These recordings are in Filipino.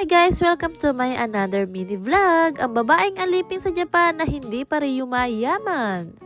guys! Welcome to my another mini vlog. Ang babaeng alipin sa Japan na hindi pa rin yumayaman.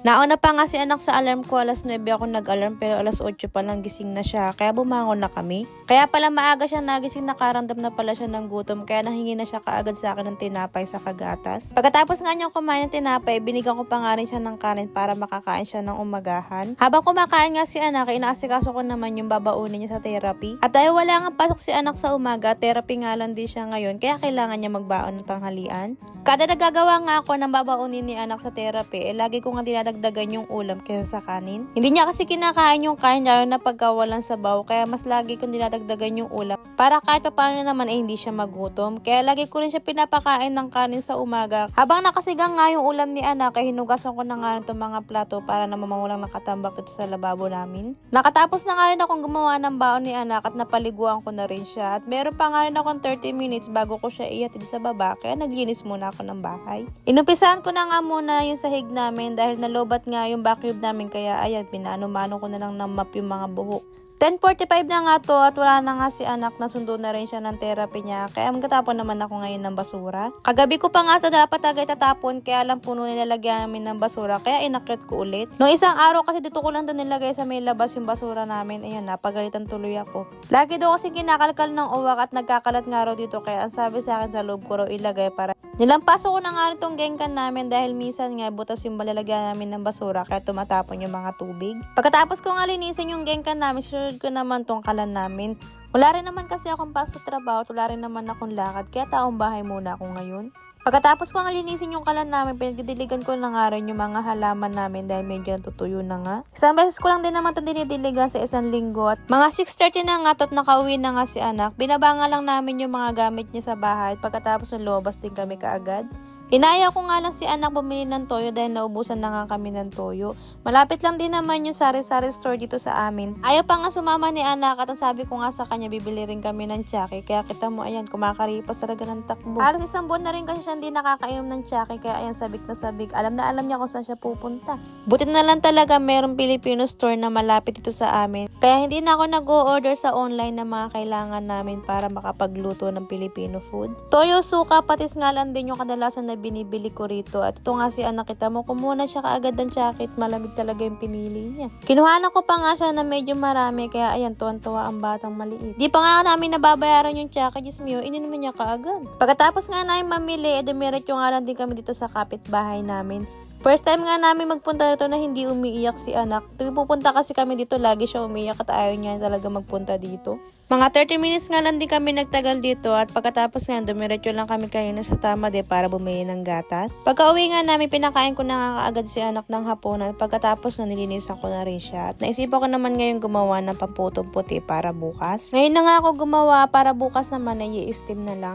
Nauna pa nga si anak sa alarm ko, alas 9 ako nag-alarm pero alas 8 pa lang gising na siya, kaya bumangon na kami. Kaya pala maaga siya nagising, nakaramdam na pala siya ng gutom, kaya nahingi na siya kaagad sa akin ng tinapay sa kagatas. Pagkatapos nga niyang kumain ng tinapay, binigyan ko pa nga rin siya ng kanin para makakain siya ng umagahan. Habang kumakain nga si anak, inaasikaso ko naman yung babaunin niya sa therapy. At dahil wala nga pasok si anak sa umaga, therapy nga lang din siya ngayon, kaya kailangan niya magbaon ng tanghalian. Kada nagagawa nga ako ng babaunin ni anak sa therapy, lagi ko nga dinadagdagan yung ulam kaysa sa kanin. Hindi niya kasi kinakain yung kain lalo na pagka walang sabaw, kaya mas lagi kong dinadagdagan yung ulam para kahit papaano naman ay hindi siya magutom. Kaya lagi ko rin siya pinapakain ng kanin sa umaga. Habang nakasigang nga yung ulam ni anak, ay hinugasan ko na nga itong mga plato para naman walang nakatambak dito sa lababo namin. Nakatapos na nga rin akong gumawa ng baon ni anak at napaliguan ko na rin siya. At meron pa nga rin akong 30 minutes bago ko siya ihatid sa baba, kaya naglinis muna ako ng bahay. Inumpisahan ko na nga muna yung sahig namin dahil nalobat nga yung backyard namin, kaya ayan, pinano-mano ko na lang ng map yung mga buhok. 10:45 na nga to at wala na nga si anak, na sundo na rin siya ng therapy niya, kaya magtatapon naman ako ngayon ng basura. Kagabi ko pa nga ito dapat agad tatapon, kaya lang puno nilalagyan namin ng basura, kaya inakyat ko ulit. Noong isang araw kasi dito ko lang doon nilagay sa may labas yung basura namin, ayan, napagalitan tuloy ako. Lagi daw kasi kinakalkal ng uwak at nagkakalat nga raw dito, kaya ang sabi sa akin sa loob ko raw ilagay para nilampaso ko na nga rin itong gengkan namin dahil minsan nga butas yung malalagyan namin ng basura, kaya tumatapon yung mga tubig. Pagkatapos ko nga linisin yung gengkan namin, sunod ko naman tong kalan namin. Wala rin naman kasi akong pasok sa trabaho at wala rin naman akong lakad, kaya taong bahay muna ako ngayon. Pagkatapos ko nga linisin yung kalan namin, pinagdidiligan ko na nga rin yung mga halaman namin dahil medyo natutuyo na nga. Isang beses ko lang din naman ito dinidiligan sa isang linggo at mga 6:30 na nga at nakauwi na nga si anak. Binabanga lang namin yung mga gamit niya sa bahay, pagkatapos lumabas din kami kaagad. Inaya ko nga lang si anak bumili ng toyo dahil naubusan na nga kami ng toyo. Malapit lang din naman yung sari-sari store dito sa amin. Ayaw pa nga sumama ni anak at ang sabi ko nga sa kanya bibili rin kami ng tsake. Kaya kita mo ayan, kumakaripas talaga ng takbo. Halos isang buwan na rin kasi siya hindi nakakainom ng tsake, kaya ayan, sabik na sabik. Alam na alam niya kung saan siya pupunta. Buti na lang talaga merong Filipino store na malapit dito sa amin. Kaya hindi na ako nag-o-order sa online ng mga kailangan namin para makapagluto ng Filipino food. Toyo, suka, patis nga lang din yung kadalasan na binibili ko rito. At ito nga si anak, kita mo, kumuha na siya kaagad ng jacket. Malamig talaga yung pinili niya. Kinuhanan ko pa nga siya na medyo marami, kaya ayan, tuwan-tuwa ang batang maliit. Di pa nga namin nababayaran yung jacket, Diyos mio, ininuman niya kaagad. Pagkatapos nga namin mamili, dumiretso nga lang din kami dito sa kapitbahay namin. First time nga namin magpunta dito na hindi umiiyak si anak. Tuwing pupunta kasi kami dito, lagi siya umiiyak at ayaw niya talaga magpunta dito. Mga 30 minutes nga lang din kami nagtagal dito at pagkatapos nga dumiretso lang kami kanina sa Tamade para bumili ng gatas. Pagka uwi nga namin, pinakain ko na nga kaagad si anak ng hapunan. Pagkatapos na nilinisan ko na rin siya. At naisipan ko naman ngayon gumawa ng pamputong puti para bukas. Ngayon na nga ako gumawa para bukas naman ay i-steam na lang.